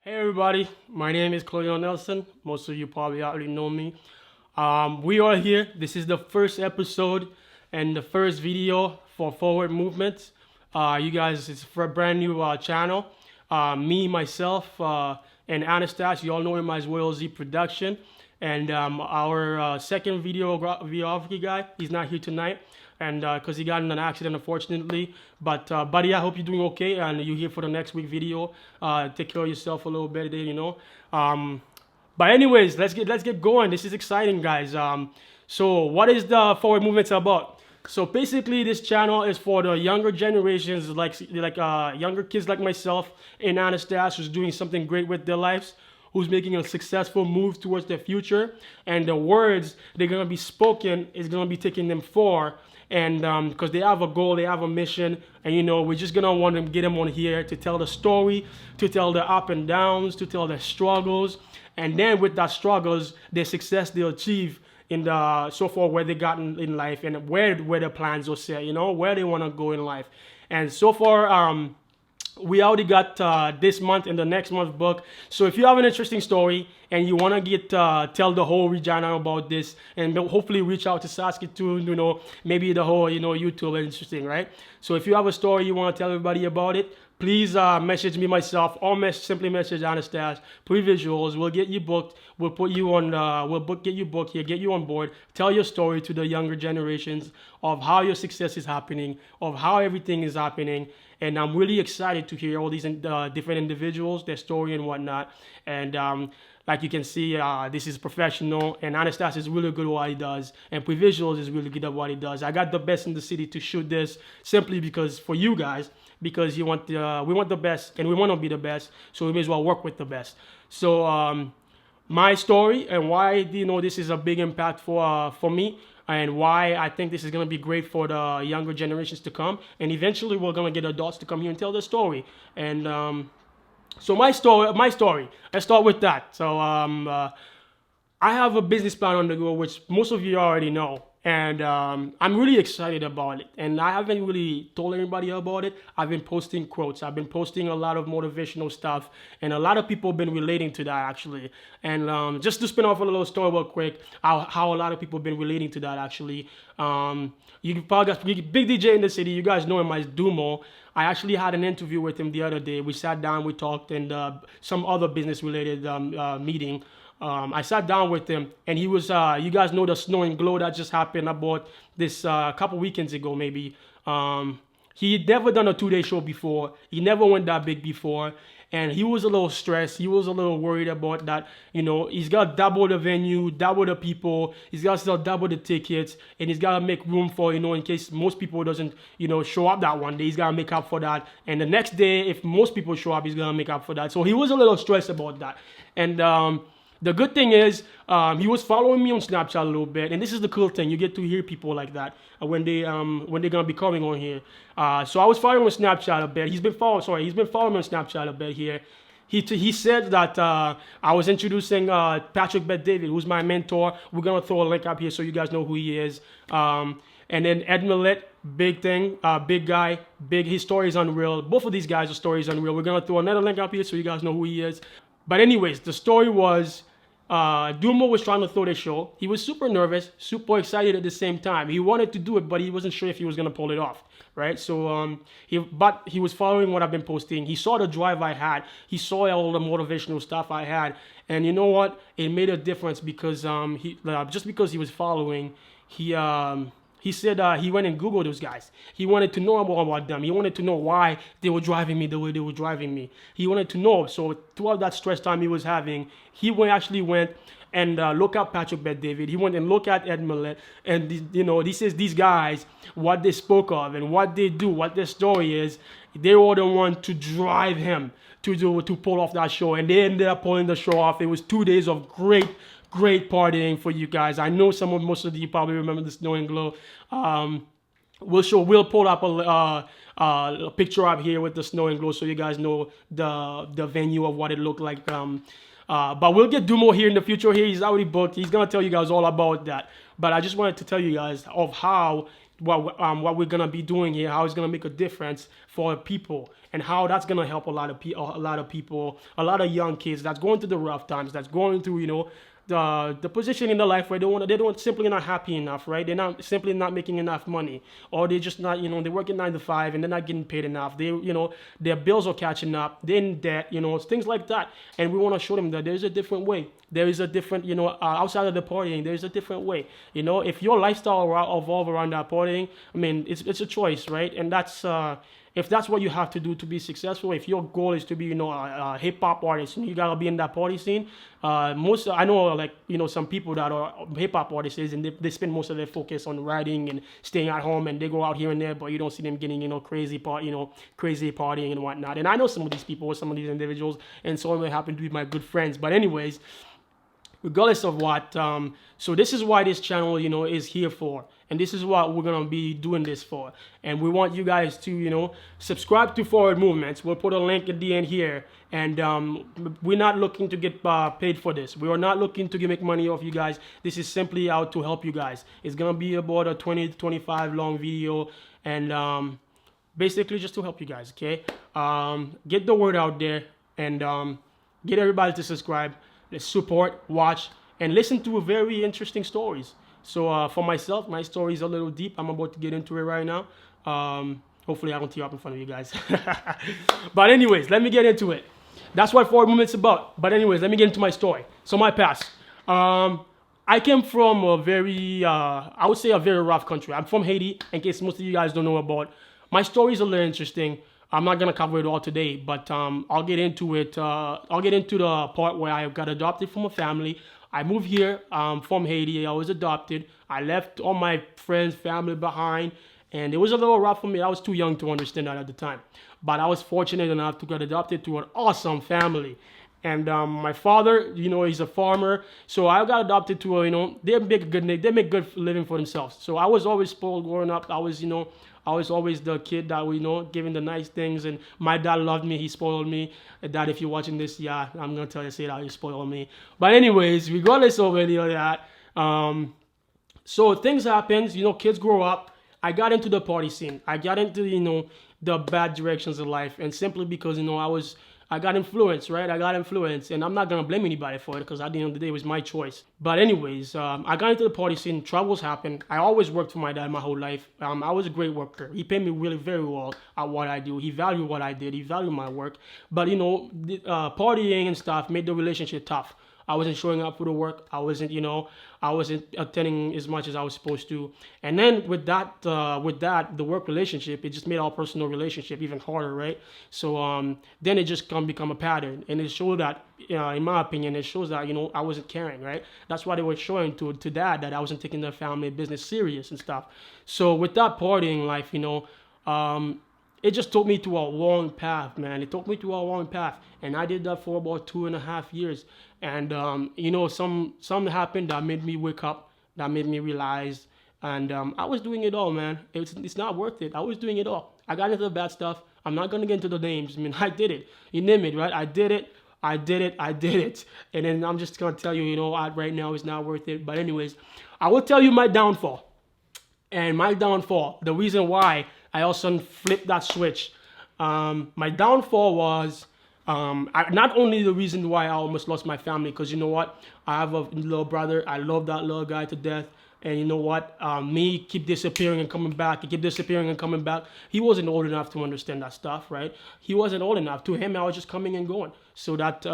Hey everybody, my name is Claudino Nelson. Most of you probably already know me. We are here. This is the first episode and the first video for Forward Movements. You guys, it's for a brand new channel. Me, myself, and Anastas, you all know him as Will Z Production. And our second videography guy, he's not here tonight, and because he got in an accident, unfortunately. But buddy, I hope you're doing okay, and you're here for the next week video. Take care of yourself a little bit, you know. But anyways, let's get going. This is exciting, guys. So what is the Forward Movements about? So basically, this channel is for the younger generations, like younger kids like myself and Anastas, who's doing something great with their lives, who's making a successful move towards their future, and the words they're gonna be spoken is gonna be taking them far. And because they have a goal, they have a mission, and you know we're just gonna want to get them on here to tell the story, to tell the up and downs, to tell the struggles, and then with that struggles, the success they'll achieve in the so far where they got in life, and where their plans are set, you know, where they want to go in life. And so far we already got this month and the next month book. So if you have an interesting story and you want to get tell the whole region about this, and hopefully reach out to Saskatoon, you know, maybe the whole, you know, YouTube is interesting, right? So if you have a story you want to tell everybody about it, please message me myself, or simply message Anastas. Pre-visuals, we'll get you booked. We'll put you on. Get you booked here, get you on board. Tell your story to the younger generations of how your success is happening, of how everything is happening. And I'm really excited to hear all these different individuals, their story and whatnot. And like you can see, this is professional, and Anastas is really good at what he does, and Pre-visuals is really good at what he does. I got the best in the city to shoot this simply because for you guys, because we want the best, and we want to be the best, so we may as well work with the best. So my story and why, you know, this is a big impact for me, and why I think this is going to be great for the younger generations to come, and eventually we're going to get adults to come here and tell their story. And so my story, let's start with that. So I have a business plan on the go, which most of you already know, and I'm really excited about it. And I haven't really told anybody about it. I've been posting quotes. I've been posting a lot of motivational stuff, and a lot of people have been relating to that actually. And just to spin off a little story real quick, how a lot of people have been relating to that actually. You probably got big DJ in the city. You guys know him as Dumo. I actually had an interview with him the other day. We sat down, we talked, and some other business-related meeting. I sat down with him, and he was, you guys know the snow and glow that just happened about this couple weekends ago, maybe. He never done a 2-day show before. He never went that big before. And he was a little stressed. He was a little worried about that. You know, he's got to double the venue, double the people. He's got to sell double the tickets. And he's got to make room for, you know, in case most people doesn't, you know, show up that one day. He's got to make up for that. And the next day, if most people show up, he's going to make up for that. So he was a little stressed about that. And the good thing is, he was following me on Snapchat a little bit, and this is the cool thing. You get to hear people like that when they're gonna be coming on here. So I was following on Snapchat a bit. He's been following me on Snapchat a bit here. He said that I was introducing Patrick Bet-David, who's my mentor. We're gonna throw a link up here so you guys know who he is. And then Ed Millett, big thing, big guy, big. His story is unreal. Both of these guys' story is unreal. We're gonna throw another link up here so you guys know who he is. But anyways, the story was. Dumo was trying to throw the show. He was super nervous, super excited at the same time. He wanted to do it, but he wasn't sure if he was gonna pull it off, right? So he was following what I've been posting. He saw the drive I had. He saw all the motivational stuff I had, and you know what? It made a difference because just because he was following, he said he went and Googled those guys. He wanted to know more about them. He wanted to know why they were driving me the way they were driving me. He wanted to know. So throughout that stress time he was having, he actually went and looked at Patrick Bet-David. He went and looked at Ed Millett. And, you know, he says these guys, what they spoke of and what they do, what their story is, they were the one to drive him to pull off that show. And they ended up pulling the show off. It was 2 days of great partying for you guys. I know most of you probably remember the snow and glow. We'll pull up a picture up here with the snow and glow so you guys know the venue of what it looked like. But we'll get Dumo here in the future. Here, he's already booked. He's gonna tell you guys all about that. But I just wanted to tell you guys of how what we're gonna be doing here, how it's gonna make a difference for people, and how that's gonna help a lot of people, a lot of young kids that's going through the rough times, that's going through, the position in their life where they don't simply not happy enough, right? They're not simply not making enough money, or they're just not, they're working 9 to 5 and they're not getting paid enough. Their bills are catching up. They're in debt, things like that. And we want to show them that there's a different way. There is a different, outside of the partying, there's a different way. If your lifestyle evolve around that partying, I mean, it's a choice, right? And that's if that's what you have to do to be successful, if your goal is to be, a hip hop artist, you gotta be in that party scene. I know, like, some people that are hip hop artists, and they spend most of their focus on writing and staying at home, and they go out here and there, but you don't see them getting, crazy partying and whatnot. And I know some of these people, some of these individuals, and some of them happen to be my good friends. But anyways, regardless of what, so this is why this channel, is here for, and this is what we're gonna be doing this for. And we want you guys to, subscribe to Farword Movements. We'll put a link at the end here. And we're not looking to get paid for this. We are not looking to make money off you guys. This is simply out to help you guys. It's gonna be about a 20 to 25 long video, and basically just to help you guys. Okay, get the word out there, and get everybody to subscribe. Let's support, watch, and listen to very interesting stories. So for myself, my story is a little deep. I'm about to get into it right now. Hopefully I don't tear up in front of you guys. But anyways, let me get into it. That's what Farword Movement's about. But anyways, let me get into my story. So my past. I came from a very, I would say a very rough country. I'm from Haiti, in case most of you guys don't know about. My story is a little interesting. I'm not gonna cover it all today, but I'll get into it. I'll get into the part where I got adopted from a family. I moved here from Haiti. I was adopted. I left all my friends, family behind, and it was a little rough for me. I was too young to understand that at the time. But I was fortunate enough to get adopted to an awesome family. And my father, he's a farmer. So I got adopted to they make good living for themselves. So I was always spoiled growing up. I was always the kid that given the nice things. And my dad loved me. He spoiled me. Dad, if you're watching this, yeah, I'm gonna tell you, say that you spoiled me. But anyways, regardless of any of that, so things happen. Kids grow up. I got into the party scene. I got into the bad directions of life, and simply because I got influenced, right? I got influenced, and I'm not gonna blame anybody for it, because at the end of the day, it was my choice. But anyways, I got into the party scene. Troubles happened. I always worked for my dad my whole life. I was a great worker. He paid me really very well at what I do. He valued what I did. He valued my work. But partying and stuff made the relationship tough. I wasn't showing up for the work. I wasn't attending as much as I was supposed to. And then with that, the work relationship, it just made our personal relationship even harder, right? So then it just become a pattern, and it showed that, in my opinion, it shows that I wasn't caring, right? That's why they were showing to dad that I wasn't taking the family business serious and stuff. So with that partying life, it just took me to a long path, man. It took me to a long path, and I did that for about 2.5 years. And something happened that made me wake up, that made me realize, and I was doing it all, man. It's not worth it. I was doing it all. I got into the bad stuff. I'm not gonna get into the names. I mean, I did it. You name it, right? I did it. And then I'm just gonna tell you, right now it's not worth it. But anyways, I will tell you my downfall. And my downfall, the reason why I also flipped that switch. My downfall was not only the reason why I almost lost my family, because you know what? I have a little brother. I love that little guy to death. And you know what? Me keep disappearing and coming back. He keep disappearing and coming back. He wasn't old enough to understand that stuff, right? He wasn't old enough. To him, I was just coming and going. So that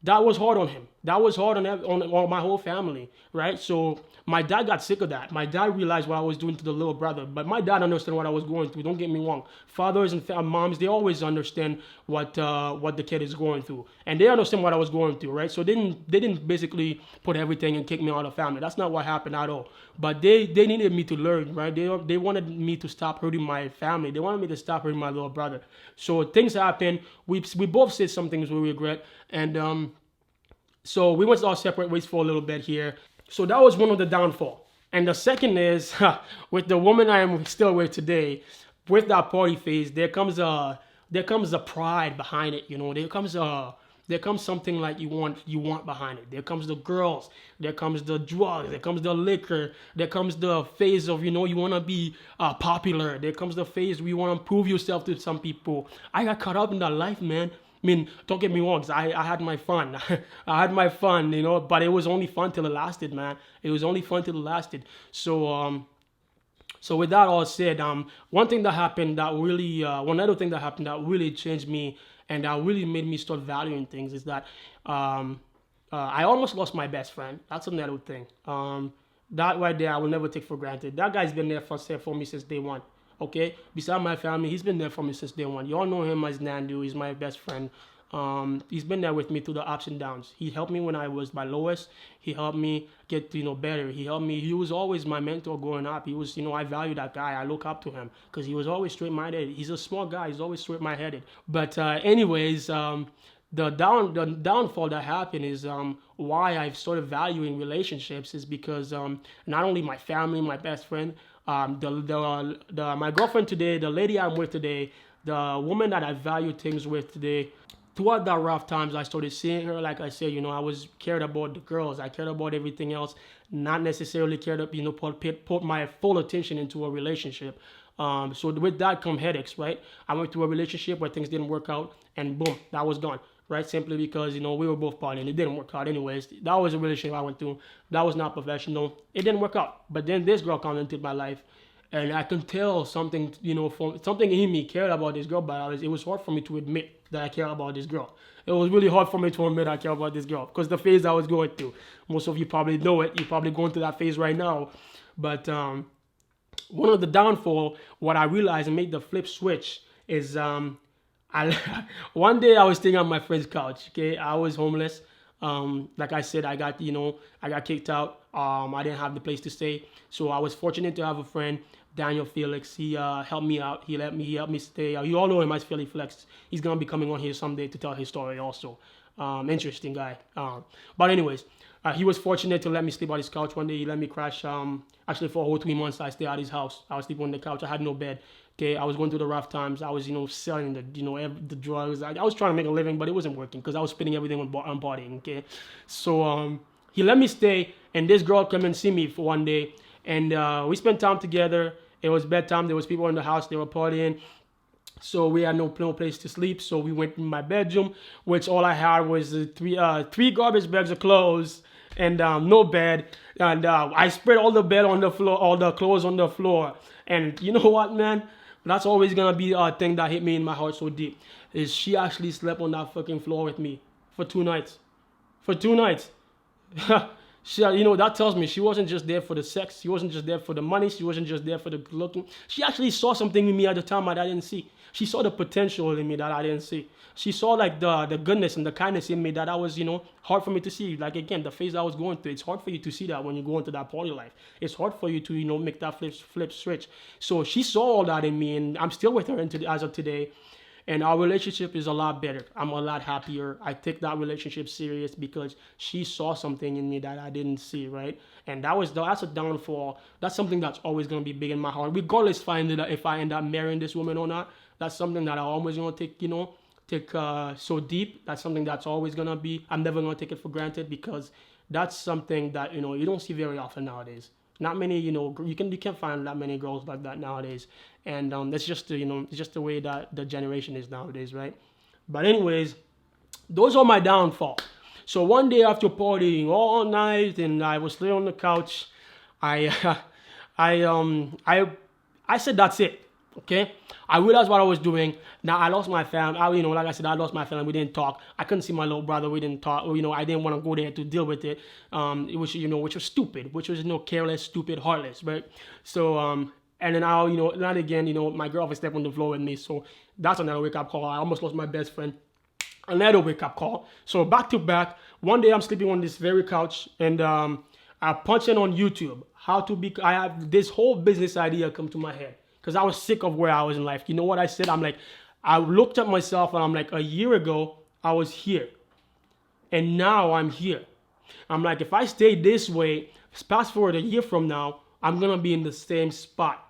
was hard on him. That was hard on my whole family, right? So my dad got sick of that. My dad realized what I was doing to the little brother, but my dad understood what I was going through. Don't get me wrong. Fathers and moms, they always understand what the kid is going through, and they understand what I was going through, right? So they didn't basically put everything and kick me out of the family. That's not what happened at all. But they needed me to learn, right? They wanted me to stop hurting my family. They wanted me to stop hurting my little brother. So things happened. We both said some things we regret, and so we went our separate ways for a little bit here. So that was one of the downfall. And the second is, with the woman I am still with today, with that party phase, there comes a pride behind it. There comes a there comes something like you want behind it. There comes the girls, there comes the drugs, there comes the liquor, there comes the phase of you want to be popular. There comes the phase where you want to prove yourself to some people. I got caught up in that life, man. I mean, don't get me wrong, 'cause I had my fun. I had my fun, but it was only fun till it lasted, man. It was only fun till it lasted. So with that all said, one thing that happened that really, one other thing that happened that really changed me and that really made me start valuing things is that I almost lost my best friend. That's another thing. That right there, I will never take for granted. That guy's been there for me since day one. Okay, beside my family, he's been there for me since day one. You all know him as Nandu. He's my best friend. He's been there with me through the ups and downs. He helped me when I was my lowest. He helped me get better. He helped me. He was always my mentor growing up. He was I value that guy. I look up to him because he was always straight-minded. He's a small guy. He's always straight-minded. But anyways, the downfall that happened is why I've started valuing relationships is because not only my family, my best friend, my girlfriend today, the lady I'm with today, the woman that I value things with today. Throughout that rough times, I started seeing her. Like I said, I was cared about the girls. I cared about everything else, not necessarily cared about, put my full attention into a relationship. So with that come headaches, right? I went through a relationship where things didn't work out, and boom, that was gone, right? Simply because, we were both partying. It didn't work out anyways. That was a relationship I went through. That was not professional. It didn't work out. But then this girl came into my life, and I can tell something, something in me cared about this girl, but it was hard for me to admit that I care about this girl. It was really hard for me to admit I care about this girl because the phase I was going through. Most of you probably know it. You're probably going through that phase right now. But one of the downfall, what I realized and made the flip switch is one day I was staying on my friend's couch. Okay, I was homeless. Like I said, I got kicked out. I didn't have the place to stay, so I was fortunate to have a friend, Daniel Felix. He helped me out. He helped me stay. You all know him as Philly Flex. He's gonna be coming on here someday to tell his story also. Interesting guy. But anyways, he was fortunate to let me sleep on his couch one day. He let me crash. Actually, for a whole 3 months, I stayed at his house. I was sleeping on the couch. I had no bed. Okay, I was going through the rough times. I was, selling the drugs. I was trying to make a living, but it wasn't working because I was spending everything on partying. Okay, so he let me stay, and this girl came and see me for one day, and we spent time together. It was bedtime. There was people in the house. They were partying. So we had no place to sleep. So we went in my bedroom, which all I had was three garbage bags of clothes and no bed. And I spread all the bed on the floor, all the clothes on the floor. And you know what, man? That's always gonna be a thing that hit me in my heart so deep. Is she actually slept on that fucking floor with me for 2 nights? For 2 nights. She, that tells me she wasn't just there for the sex. She wasn't just there for the money. She wasn't just there for the looking. She actually saw something in me at the time that I didn't see. She saw the potential in me that I didn't see. She saw like the goodness and the kindness in me that I was, hard for me to see. Like again, the phase I was going through, it's hard for you to see that when you go into that party life. It's hard for you to, make that flip switch. So she saw all that in me, and I'm still with her as of today. And our relationship is a lot better. I'm a lot happier. I take that relationship serious because she saw something in me that I didn't see, right? And that's a downfall. That's something that's always gonna be big in my heart, regardless if I end up marrying this woman or not. That's something that I'm always gonna take so deep. That's something that's always gonna be. I'm never gonna take it for granted because that's something that you don't see very often nowadays. Not many, you can't find that many girls like that nowadays, and that's just it's just the way that the generation is nowadays, right? But anyways, those are my downfall. So one day after partying all night and I was laying on the couch, I I said that's it. Okay, I realized what I was doing. Now I lost my family. Like I said, I lost my family. We didn't talk. I couldn't see my little brother. We didn't talk. I didn't want to go there to deal with it. Which was stupid. Which was careless, stupid, heartless, right? So and then not again. My girlfriend stepped on the floor with me. So that's another wake up call. I almost lost my best friend. Another wake up call. So back to back. One day I'm sleeping on this very couch and I punch in on YouTube I have this whole business idea come to my head. Because I was sick of where I was in life. You know what I said? I looked at myself and I'm like, a year ago, I was here. And now I'm here. I'm like, if I stay this way, fast forward a year from now, I'm going to be in the same spot.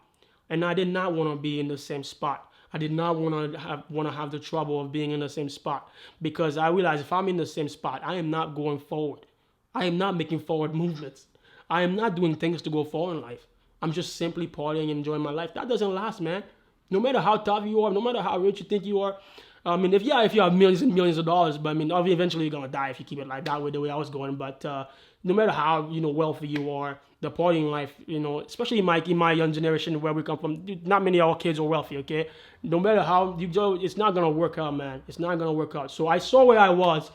And I did not want to be in the same spot. I did not want to have the trouble of being in the same spot, because I realized if I'm in the same spot, I am not going forward. I am not making forward movements. I am not doing things to go forward in life. I'm just simply partying and enjoying my life. That doesn't last, man. No matter how tough you are, no matter how rich you think you are. I mean, if you have millions and millions of dollars, but I mean, eventually you're gonna die if you keep it like that way, the way I was going. But no matter how wealthy you are, the partying life, especially in my young generation where we come from, not many of our kids are wealthy. Okay, no matter how you go, it's not gonna work out, man. It's not gonna work out. So I saw where I was.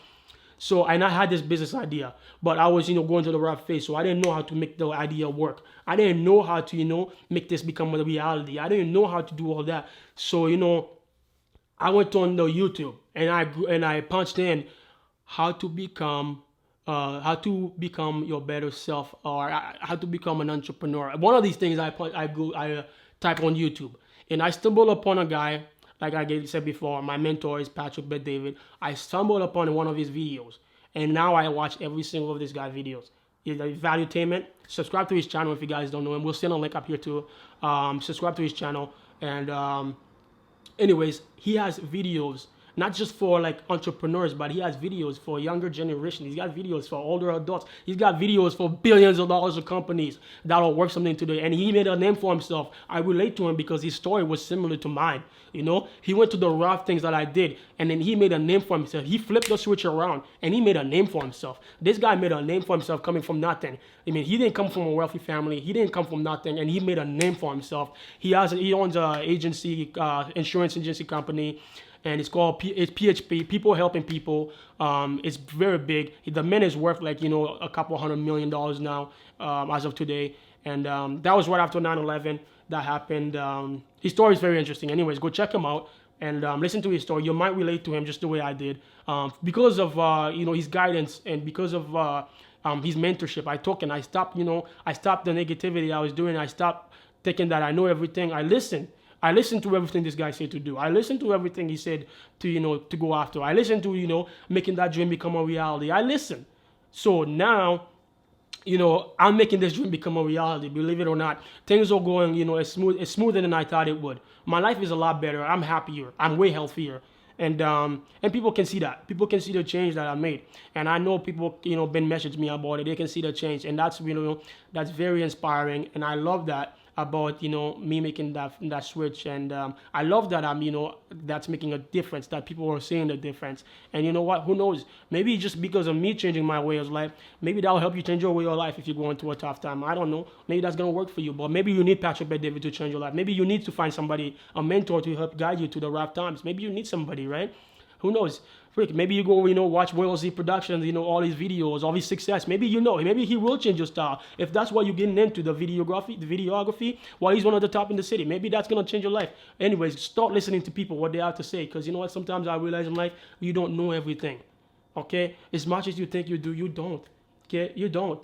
So, and I had this business idea, but I was, going through the rough phase. So I didn't know how to make the idea work. I didn't know how to, make this become a reality. I didn't know how to do all that. So, I went on the YouTube and I punched in how to become your better self, or how to become an entrepreneur. One of these things I type on YouTube, and I stumbled upon a guy. Like I said before, my mentor is Patrick Bet David. I stumbled upon one of his videos, and now I watch every single of this guy's videos. He's a Valuetainment. Subscribe to his channel if you guys don't know him. We'll send a link up here too. Subscribe to his channel. And anyways, he has videos not just for like entrepreneurs, but he has videos for younger generation. He's got videos for older adults. He's got videos for billions of dollars of companies that'll work something today. And he made a name for himself. I relate to him because his story was similar to mine. He went to the rough things that I did, and then he made a name for himself. He flipped the switch around, and he made a name for himself. This guy made a name for himself coming from nothing. I mean, he didn't come from a wealthy family. He didn't come from nothing, and he made a name for himself. He owns an insurance agency company, and it's called PHP, People Helping People. It's very big. The man is worth like a couple $100 million now as of today, and that was right after 9/11 that happened. His story is very interesting. Anyways, go check him out and listen to his story. You might relate to him just the way I did, because of his guidance, and because of his mentorship. I stopped the negativity I was doing. I stopped thinking that I know everything. I listened to everything this guy said to do. I listened to everything he said to go after. I listened to making that dream become a reality. I listened. So now, I'm making this dream become a reality. Believe it or not, things are going as smoother than I thought it would. My life is a lot better. I'm happier. I'm way healthier. And people can see that. People can see the change that I made. And I know people, been messaging me about it. They can see the change. And that's, that's very inspiring. And I love that about, me making that switch. And I love that that's making a difference, that people are seeing the difference. And you know what? Who knows? Maybe just because of me changing my way of life, maybe that'll help you change your way of life if you're going through a tough time. I don't know. Maybe that's going to work for you. But maybe you need Patrick Bet David to change your life. Maybe you need to find somebody, a mentor, to help guide you to the rough times. Maybe you need somebody, right? Who knows? Maybe you go, watch Will Z Productions, all these videos, all these success. Maybe maybe he will change your style. If that's what you're getting into, the videography, well, he's one of the top in the city. Maybe that's gonna change your life. Anyways, start listening to people, what they have to say, because you know what? Sometimes I realize in life, you don't know everything. Okay, as much as you think you do, you don't. Okay, you don't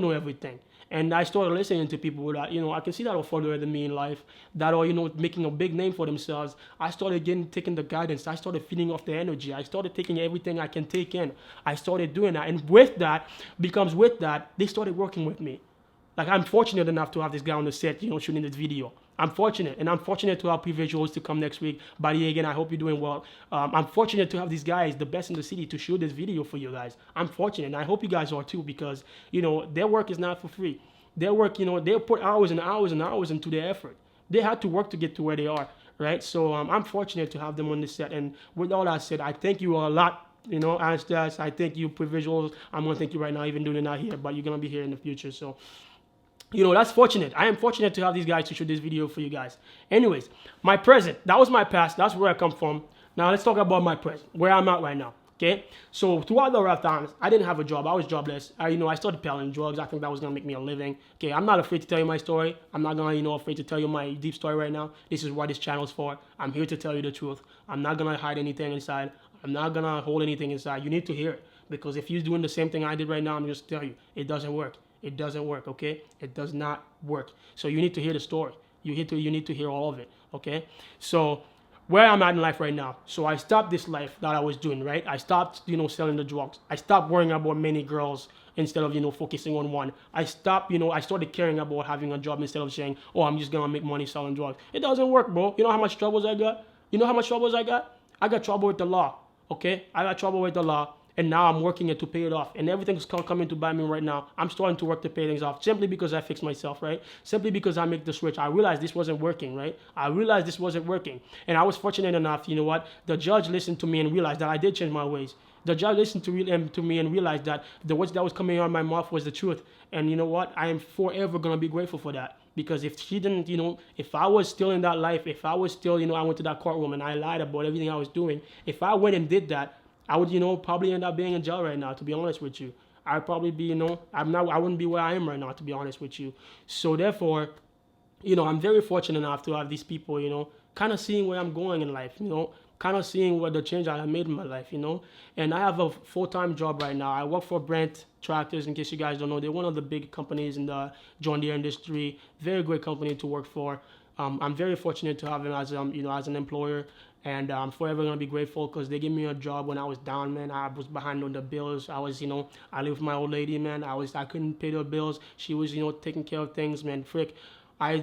know everything. And I started listening to people that, I can see that are further than me in life, that are, making a big name for themselves. I started taking the guidance. I started feeding off the energy. I started taking everything I can take in. I started doing that. And with that, they started working with me. Like, I'm fortunate enough to have this guy on the set, shooting this video. I'm fortunate, and I'm fortunate to have pre-visuals to come next week. Buddy, again, I hope you're doing well. I'm fortunate to have these guys, the best in the city, to shoot this video for you guys. I'm fortunate, and I hope you guys are too, because, their work is not for free. Their work, they put hours and hours and hours into their effort. They had to work to get to where they are, right? So I'm fortunate to have them on the set. And with all that said, I thank you a lot. Anastas, I thank you, pre-visuals. I'm going to thank you right now, even though you're not here, but you're going to be here in the future. So, that's fortunate. I am fortunate to have these guys to shoot this video for you guys. Anyways, my present, that was my past. That's where I come from. Now let's talk about my present, where I'm at right now. Okay, so throughout the rough times, I didn't have a job. I was jobless. I started peddling drugs. I think that was gonna make me a living. Okay, I'm not afraid to tell you my story. I'm not gonna, afraid to tell you my deep story right now. This is what this channel is for. I'm here to tell you the truth. I'm not gonna hide anything inside. I'm not gonna hold anything inside. You need to hear it, because if you're doing the same thing I did right now, I'm just tell you, it doesn't work. It doesn't work. Okay, it does not work. So you need to hear the story. You need to hear all of it. Okay, so where I'm at in life right now. So I stopped this life that I was doing, right? I stopped, selling the drugs. I stopped worrying about many girls instead of, focusing on one. I stopped, I started caring about having a job instead of saying, oh, I'm just gonna make money selling drugs. It doesn't work, bro. You know how much troubles I got? You know how much troubles I got? I got trouble with the law, okay? I got trouble with the law, and now I'm working it to pay it off. And everything's coming to buy me right now. I'm starting to work to pay things off simply because I fixed myself, right? Simply because I make the switch. I realized this wasn't working, right? I realized this wasn't working. And I was fortunate enough, you know what? The judge listened to me and realized that I did change my ways. The judge listened to me and realized that the words that was coming out of my mouth was the truth. And you know what? I am forever going to be grateful for that. Because if she didn't, if I was still in that life, if I was still, I went to that courtroom and I lied about everything I was doing, if I went and did that, I would, probably end up being in jail right now, to be honest with you. I'd probably be, I wouldn't be where I am right now, to be honest with you. So therefore, I'm very fortunate enough to have these people, kind of seeing where I'm going in life, kind of seeing what the change I have made in my life, And I have a full-time job right now. I work for Brent Tractors, in case you guys don't know. They're one of the big companies in the John Deere industry. Very great company to work for. I'm very fortunate to have them as, as an employer. And I'm forever gonna be grateful because they gave me a job when I was down, man. I was behind on the bills. I was, I lived with my old lady, man. I couldn't pay the bills. She was, taking care of things, man. Frick.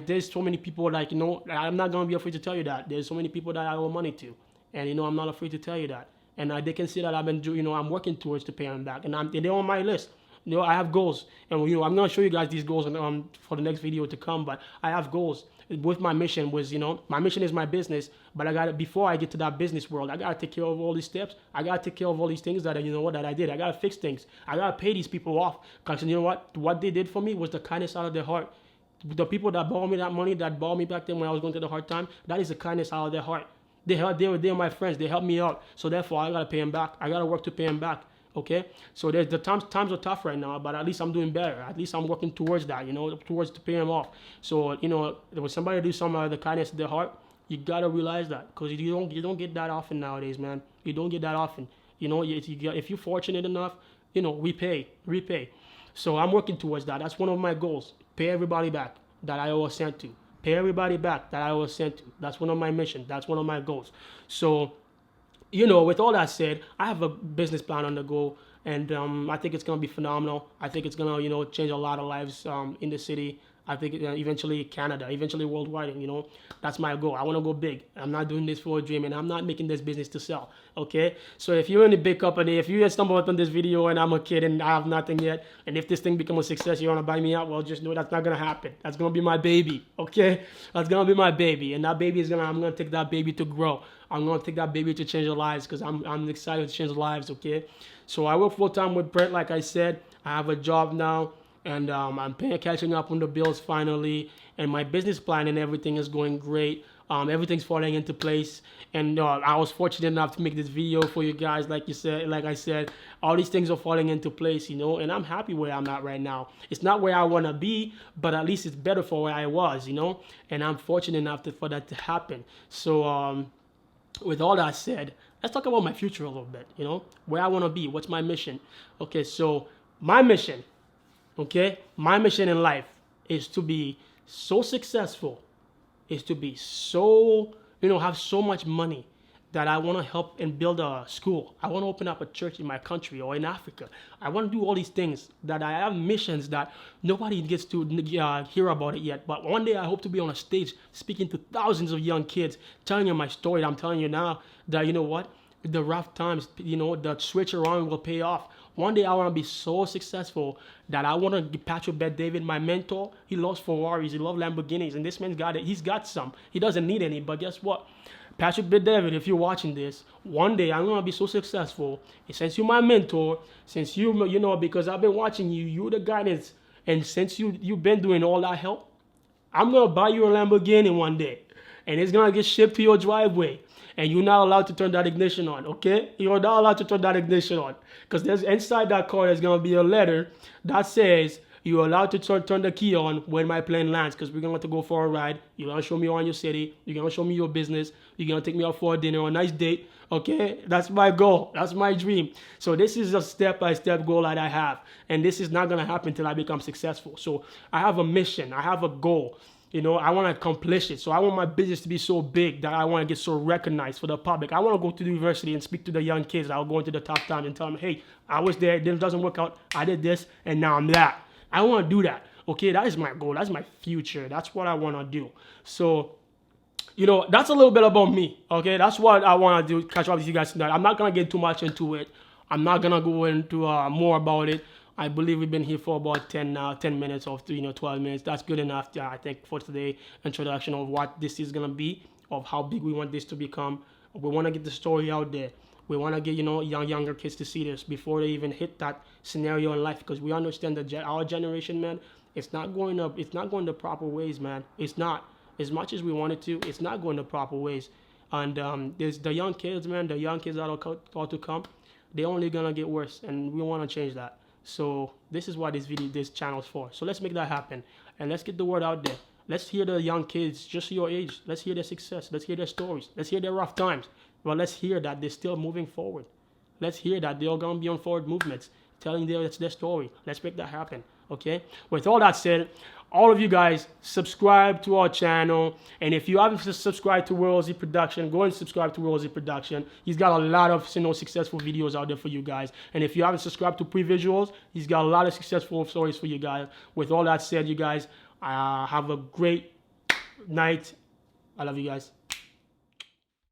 There's so many people like, I'm not gonna be afraid to tell you that. There's so many people that I owe money to. And, I'm not afraid to tell you that. And they can see that I've been doing, I'm working towards to pay them back. And they're on my list. I have goals. And, I'm going to show you guys these goals for the next video to come. But I have goals. With my mission was, my mission is my business. But before I get to that business world, I got to take care of all these steps. I got to take care of all these things that, that I did. I got to fix things. I got to pay these people off. Because you know what? What they did for me was the kindness out of their heart. The people that borrowed me that money, that borrowed me back then when I was going through the hard time, that is the kindness out of their heart. They were my friends. They helped me out. So therefore, I gotta pay them back. I gotta work to pay them back. Okay. So the times are tough right now, but at least I'm doing better. At least I'm working towards that. Towards to pay them off. So when somebody do some of the kindness of their heart, you gotta realize that because you don't get that often nowadays, man. You don't get that often. If you're fortunate enough, repay. So I'm working towards that. That's one of my goals. Pay everybody back that I owe a cent to. Pay everybody back that I was sent to. That's one of my missions. That's one of my goals. So, with all that said, I have a business plan on the go, and I think it's going to be phenomenal. I think it's going to, change a lot of lives in the city. I think eventually Canada, eventually worldwide, that's my goal. I want to go big. I'm not doing this for a dream, and I'm not making this business to sell, okay? So if you're in a big company, if you stumble upon this video and I'm a kid and I have nothing yet, and if this thing becomes a success, you want to buy me out, well, just know that's not going to happen. That's going to be my baby, okay? That's going to be my baby, and that baby I'm going to take that baby to grow. I'm going to take that baby to change their lives because I'm excited to change lives, okay? So I work full-time with Brent, like I said. I have a job now. And I'm catching up on the bills finally, and my business plan and everything is going great. Everything's falling into place, and I was fortunate enough to make this video for you guys. Like I said, all these things are falling into place, and I'm happy where I'm at right now. It's not where I want to be, but at least it's better for where I was, and I'm fortunate enough for that to happen. So with all that said, let's talk about my future a little bit, where I want to be, what's my mission. Okay, so my mission. Okay, my mission in life is to be so successful, is to be so, have so much money that I want to help and build a school. I want to open up a church in my country or in Africa. I want to do all these things that I have missions that nobody gets to hear about it yet. But one day I hope to be on a stage speaking to thousands of young kids, telling them my story that I'm telling you now, that the rough times, the switch around will pay off. One day I want to be so successful that I want to give Patrick Bet-David, my mentor. He loves Ferraris, he loves Lamborghinis, and this man's got it. He's got some. He doesn't need any, but guess what? Patrick Bet-David, if you're watching this, one day I'm going to be so successful. And since you're my mentor, since because I've been watching you, you're the guidance, and since you've been doing all that help, I'm going to buy you a Lamborghini one day, and it's going to get shipped to your driveway. And you're not allowed to turn that ignition on, okay? You're not allowed to turn that ignition on. Because there's inside that car, there's going to be a letter that says you're allowed to turn the key on when my plane lands, because we're going to have to go for a ride. You're going to show me around your city. You're going to show me your business. You're going to take me out for a dinner, a nice date, okay? That's my goal. That's my dream. So this is a step-by-step goal that I have. And this is not going to happen until I become successful. So I have a mission. I have a goal. You know, I want to accomplish it. So I want my business to be so big that I want to get so recognized for the public. I want to go to the university and speak to the young kids that are going to the top time and tell them, hey, I was there, it doesn't work out, I did this, and now I'm that. I want to do that. Okay, that is my goal. That's my future. That's what I want to do. So, you know, that's a little bit about me. Okay, that's what I want to do. Catch up with you guys tonight. I'm not going to get too much into it. I'm not going to go into more about it. I believe we've been here for about 10 minutes or 12 minutes. That's good enough, I think, for today introduction of what this is going to be, of how big we want this to become. We want to get the story out there. We want to get, younger kids to see this before they even hit that scenario in life, because we understand that our generation, man, it's not going the proper ways, man. It's not. As much as we want it to, it's not going the proper ways. And there's the young kids, man, the young kids that are about to come, they're only going to get worse, and we want to change that. So this is what this channel is for. So let's make that happen, and let's get the word out there. Let's hear the young kids just your age. Let's hear their success. Let's hear their stories. Let's hear their rough times. But let's hear that they're still moving forward. Let's hear that they're going to be on forward movements, telling their story. Let's make that happen, okay? With all that said, all of you guys, subscribe to our channel. And if you haven't subscribed to Worldsy Production, go and subscribe to Worldsy Production. He's got a lot of successful videos out there for you guys. And if you haven't subscribed to Pre-Visuals, he's got a lot of successful stories for you guys. With all that said, you guys, have a great night. I love you guys.